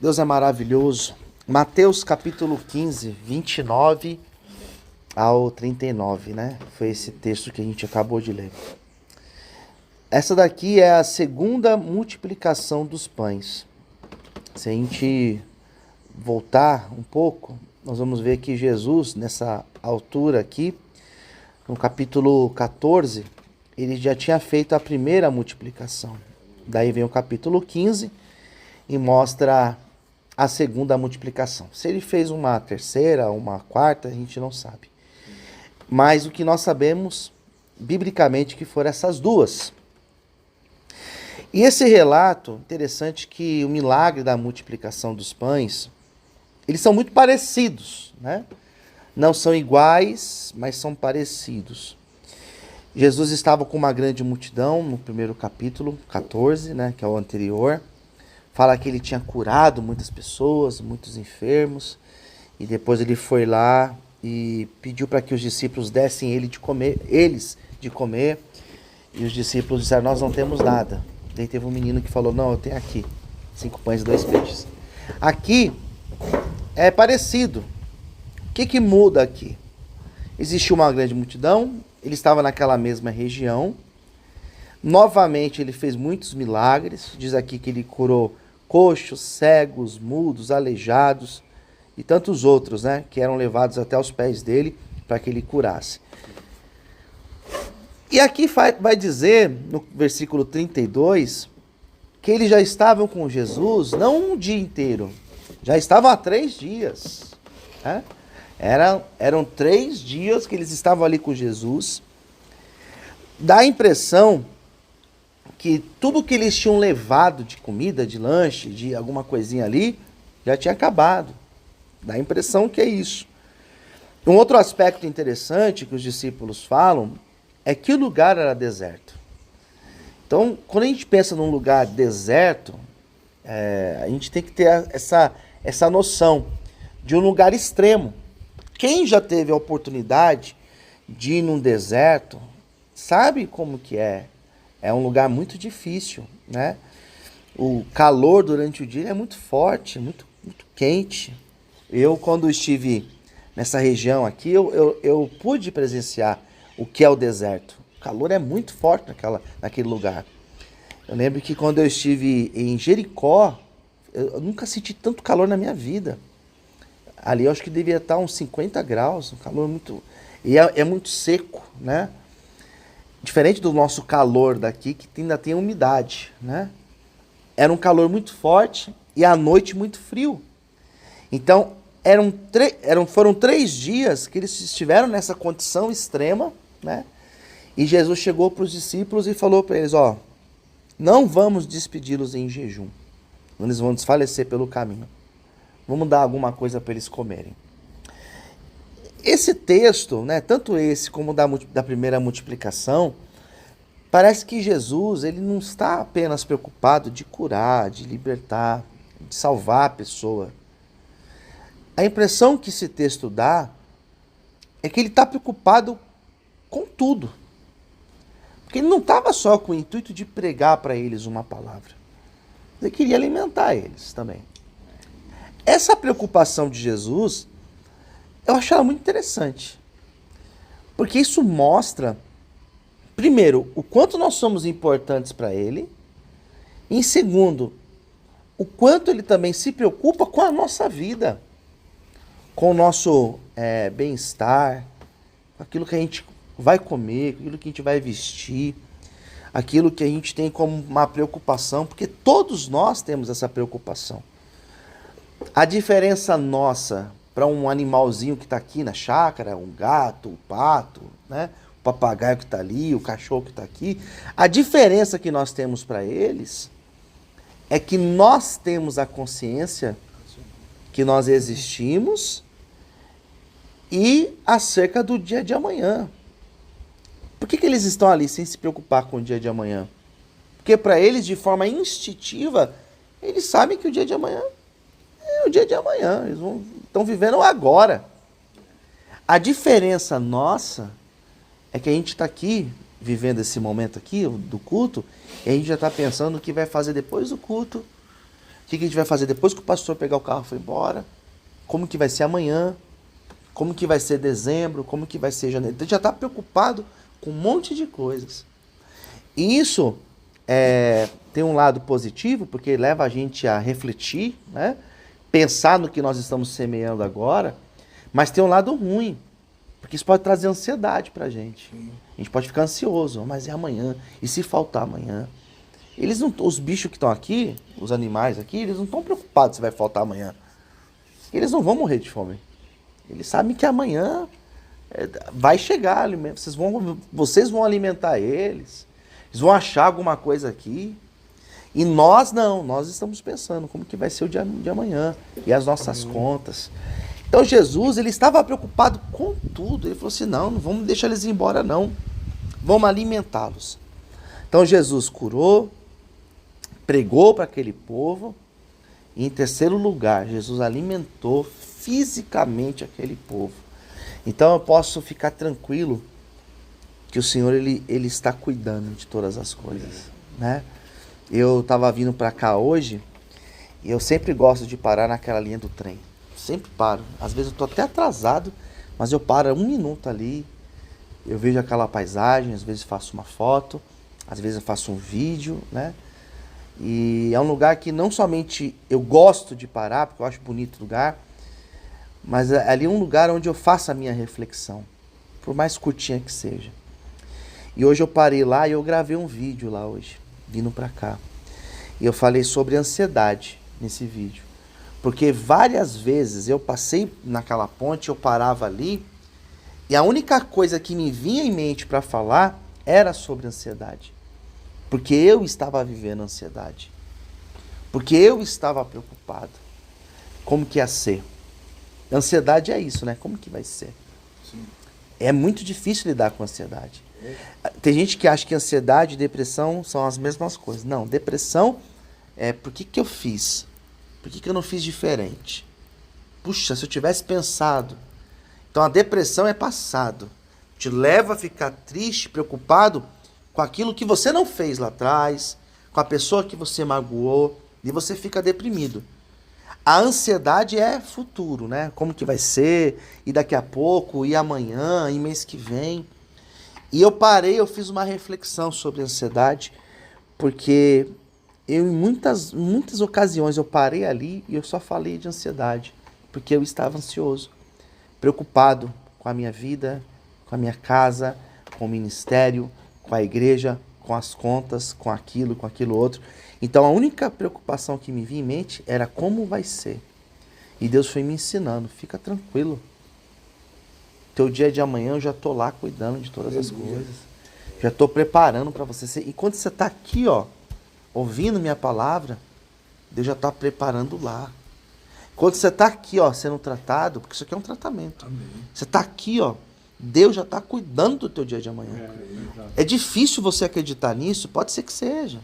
Deus é maravilhoso. Mateus capítulo 15, 29 ao 39, né? Foi esse texto que a gente acabou de ler. Essa daqui é a segunda multiplicação dos pães. Se a gente voltar um pouco, nós vamos ver que Jesus, nessa altura aqui, no capítulo 14, ele já tinha feito a primeira multiplicação. Daí vem o capítulo 15 e mostra a segunda multiplicação. Se ele fez uma terceira, uma quarta, a gente não sabe. Mas o que nós sabemos, biblicamente, que foram essas duas. E esse relato, interessante que o milagre da multiplicação dos pães, eles são muito parecidos, né? Não são iguais, mas são parecidos. Jesus estava com uma grande multidão no primeiro capítulo, 14, né, que é o anterior. Fala que ele tinha curado muitas pessoas, muitos enfermos. E depois ele foi lá e pediu para que os discípulos dessem eles de comer. E os discípulos disseram, nós não temos nada. Daí teve um menino que falou, não, eu tenho aqui 5 pães e 2 peixes. Aqui é parecido. O que muda aqui? Existiu uma grande multidão, ele estava naquela mesma região. Novamente ele fez muitos milagres. Diz aqui que ele curou coxos, cegos, mudos, aleijados e tantos outros, né, que eram levados até os pés dele para que ele curasse. E aqui vai dizer, no versículo 32, que eles já estavam com Jesus, não um dia inteiro, já estavam há 3 dias. Né? Eram 3 dias que eles estavam ali com Jesus. Dá a impressão que tudo que eles tinham levado de comida, de lanche, de alguma coisinha ali, já tinha acabado. Dá a impressão que é isso. Um outro aspecto interessante que os discípulos falam é que o lugar era deserto. Então, quando a gente pensa num lugar deserto, a gente tem que ter essa noção de um lugar extremo. Quem já teve a oportunidade de ir num deserto, sabe como que é. É um lugar muito difícil, né? O calor durante o dia é muito forte, muito quente. Eu, quando estive nessa região aqui, eu pude presenciar o que é o deserto. O calor é muito forte naquele lugar. Eu lembro que quando eu estive em Jericó, eu nunca senti tanto calor na minha vida. Ali eu acho que devia estar uns 50 graus, um calor muito... E é muito seco, né? Diferente do nosso calor daqui, que ainda tem umidade, né? Era um calor muito forte e à noite muito frio. Então, foram 3 dias que eles estiveram nessa condição extrema, né? E Jesus chegou para os discípulos e falou para eles, ó, não vamos despedi-los em jejum. Eles vão desfalecer pelo caminho. Vamos dar alguma coisa para eles comerem. Esse texto, né, tanto esse como da primeira multiplicação, parece que Jesus ele não está apenas preocupado de curar, de libertar, de salvar a pessoa. A impressão que esse texto dá é que ele está preocupado com tudo. Porque ele não estava só com o intuito de pregar para eles uma palavra. Ele queria alimentar eles também. Essa preocupação de Jesus, eu acho ela muito interessante. Porque isso mostra, primeiro, o quanto nós somos importantes para ele. E, em segundo, o quanto ele também se preocupa com a nossa vida. Com o nosso bem-estar, com aquilo que a gente vai comer, com aquilo que a gente vai vestir, aquilo que a gente tem como uma preocupação, porque todos nós temos essa preocupação. A diferença nossa para um animalzinho que está aqui na chácara, um gato, um pato, né? O papagaio que está ali, o cachorro que está aqui, a diferença que nós temos para eles é que nós temos a consciência que nós existimos e acerca do dia de amanhã. Por que eles estão ali sem se preocupar com o dia de amanhã? Porque para eles, de forma instintiva, eles sabem que o dia de amanhã é o dia de amanhã. Eles estão vivendo agora. A diferença nossa é que a gente está aqui, vivendo esse momento aqui do culto, e a gente já está pensando no que vai fazer depois do culto, O que a gente vai fazer depois que o pastor pegar o carro e for embora? Como que vai ser amanhã? Como que vai ser dezembro? Como que vai ser janeiro? Então já está preocupado com um monte de coisas. E isso tem um lado positivo, porque leva a gente a refletir, né? Pensar no que nós estamos semeando agora, mas tem um lado ruim, porque isso pode trazer ansiedade para a gente. A gente pode ficar ansioso, mas é amanhã, e se faltar amanhã? Eles não, os bichos que estão aqui, os animais aqui, eles não estão preocupados se vai faltar amanhã. Eles não vão morrer de fome. Eles sabem que amanhã vai chegar alimento. Vocês vão alimentar eles. Eles vão achar alguma coisa aqui. E nós não. Nós estamos pensando como que vai ser o dia de amanhã. E as nossas contas. Então Jesus, ele estava preocupado com tudo. Ele falou assim, não vamos deixar eles ir embora não. Vamos alimentá-los. Então Jesus curou, pregou para aquele povo. E em terceiro lugar, Jesus alimentou fisicamente aquele povo. Então eu posso ficar tranquilo que o Senhor ele está cuidando de todas as coisas, né? Eu estava vindo para cá hoje e eu sempre gosto de parar naquela linha do trem. Sempre paro. Às vezes eu estou até atrasado, mas eu paro 1 minuto ali. Eu vejo aquela paisagem, às vezes faço uma foto, às vezes eu faço um vídeo, né? E é um lugar que não somente eu gosto de parar, porque eu acho bonito o lugar, mas ali é um lugar onde eu faço a minha reflexão, por mais curtinha que seja. E hoje eu parei lá e eu gravei um vídeo lá hoje, vindo pra cá. E eu falei sobre ansiedade nesse vídeo. Porque várias vezes eu passei naquela ponte, eu parava ali, e a única coisa que me vinha em mente para falar era sobre ansiedade. Porque eu estava vivendo ansiedade. Porque eu estava preocupado. Como que ia ser? Ansiedade é isso, né? Como que vai ser? Sim. É muito difícil lidar com ansiedade. Tem gente que acha que ansiedade e depressão são as mesmas coisas. Não, depressão é por que eu fiz? Por que eu não fiz diferente? Puxa, se eu tivesse pensado. Então a depressão é passado. Te leva a ficar triste, preocupado com aquilo que você não fez lá atrás, com a pessoa que você magoou, e você fica deprimido. A ansiedade é futuro, né? Como que vai ser, e daqui a pouco, e amanhã, e mês que vem. E eu fiz uma reflexão sobre a ansiedade, porque eu em muitas ocasiões eu parei ali e eu só falei de ansiedade, porque eu estava ansioso, preocupado com a minha vida, com a minha casa, com o ministério, com a igreja, com as contas, com aquilo outro. Então a única preocupação que me vinha em mente era como vai ser. E Deus foi me ensinando, fica tranquilo. Teu dia de amanhã eu já estou lá cuidando de todas as coisas. Já estou preparando para você. E quando você está aqui, ó, ouvindo minha palavra, Deus já está preparando lá. Quando você está aqui, ó, sendo tratado, porque isso aqui é um tratamento. Amém. Você está aqui, ó, Deus já está cuidando do teu dia de amanhã. É difícil você acreditar nisso? Pode ser que seja.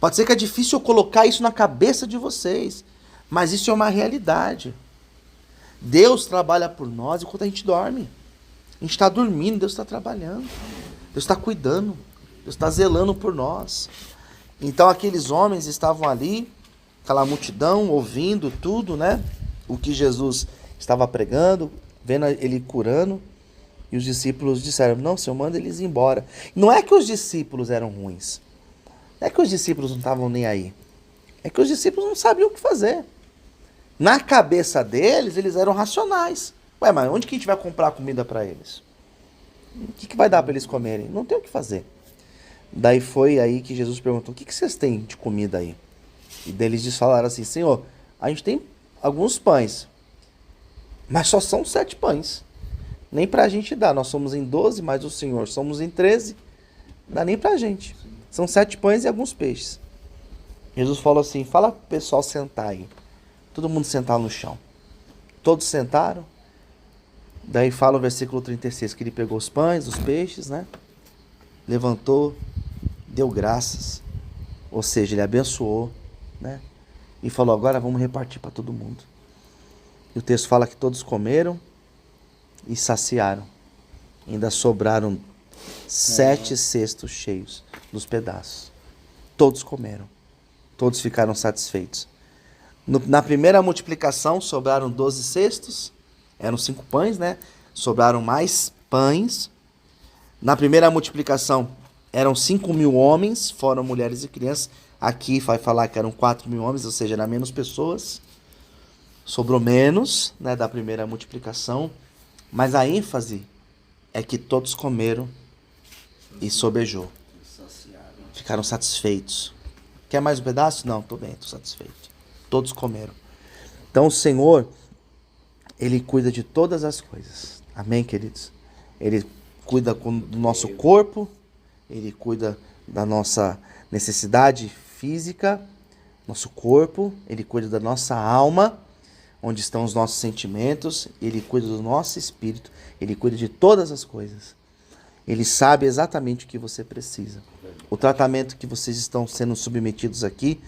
Pode ser que é difícil eu colocar isso na cabeça de vocês. Mas isso é uma realidade. Deus trabalha por nós enquanto a gente dorme. A gente está dormindo, Deus está trabalhando. Deus está cuidando. Deus está zelando por nós. Então aqueles homens estavam ali, aquela multidão, ouvindo tudo, né? O que Jesus estava pregando, vendo ele curando. E os discípulos disseram, não, Senhor, manda eles ir embora. Não é que os discípulos eram ruins. Não é que os discípulos não estavam nem aí. É que os discípulos não sabiam o que fazer. Na cabeça deles, eles eram racionais. Ué, mas onde que a gente vai comprar comida para eles? O que vai dar para eles comerem? Não tem o que fazer. Daí foi aí que Jesus perguntou, o que vocês têm de comida aí? E daí eles falaram assim, Senhor, a gente tem alguns pães, mas só são 7 pães. Nem pra gente dá. Nós somos em 12, mas o Senhor somos em 13. Não dá nem pra gente. São 7 pães e alguns peixes. Jesus falou assim, fala pro pessoal sentar aí. Todo mundo sentar no chão. Todos sentaram. Daí fala o versículo 36, que ele pegou os pães, os peixes, né? Levantou, deu graças. Ou seja, ele abençoou, né? E falou, agora vamos repartir para todo mundo. E o texto fala que todos comeram e saciaram. Ainda sobraram 7 cestos cheios dos pedaços. Todos comeram. Todos ficaram satisfeitos. Na primeira multiplicação sobraram 12 cestos, eram 5 pães, né? Sobraram mais pães. Na primeira multiplicação eram 5.000 homens, fora mulheres e crianças. Aqui vai falar que eram 4.000 homens, ou seja, eram menos pessoas. Sobrou menos, né, da primeira multiplicação. Mas a ênfase é que todos comeram e sobejou. Ficaram satisfeitos. Quer mais um pedaço? Não, estou bem, estou satisfeito. Todos comeram. Então o Senhor, Ele cuida de todas as coisas. Amém, queridos? Ele cuida do nosso corpo, Ele cuida da nossa necessidade física, nosso corpo, Ele cuida da nossa alma, onde estão os nossos sentimentos, Ele cuida do nosso espírito, Ele cuida de todas as coisas. Ele sabe exatamente o que você precisa. O tratamento que vocês estão sendo submetidos aqui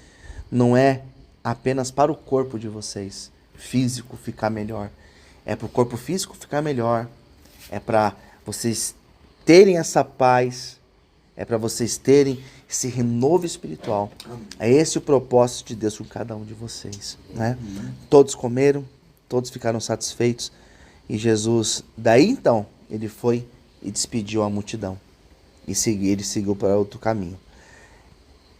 não é apenas para o corpo de vocês, físico, ficar melhor. É para o corpo físico ficar melhor. É para vocês terem essa paz. É para vocês terem esse renovo espiritual. É esse o propósito de Deus com cada um de vocês, né? Todos comeram, todos ficaram satisfeitos. E Jesus, daí então, ele foi e despediu a multidão. E ele seguiu para outro caminho.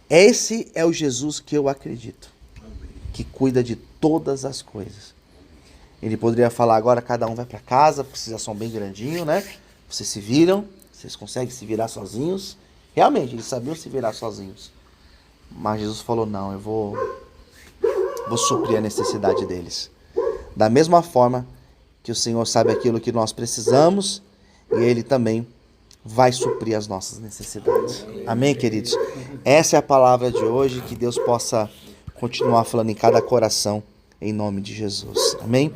Esse é o Jesus que eu acredito. Que cuida de todas as coisas. Ele poderia falar agora, cada um vai para casa, porque vocês já são bem grandinhos, né? Vocês se viram, vocês conseguem se virar sozinhos. Realmente, eles sabiam se virar sozinhos. Mas Jesus falou, não, eu vou suprir a necessidade deles. Da mesma forma que o Senhor sabe aquilo que nós precisamos, e Ele também vai suprir as nossas necessidades. Amém, queridos? Essa é a palavra de hoje, que Deus possa continuar falando em cada coração, em nome de Jesus. Amém?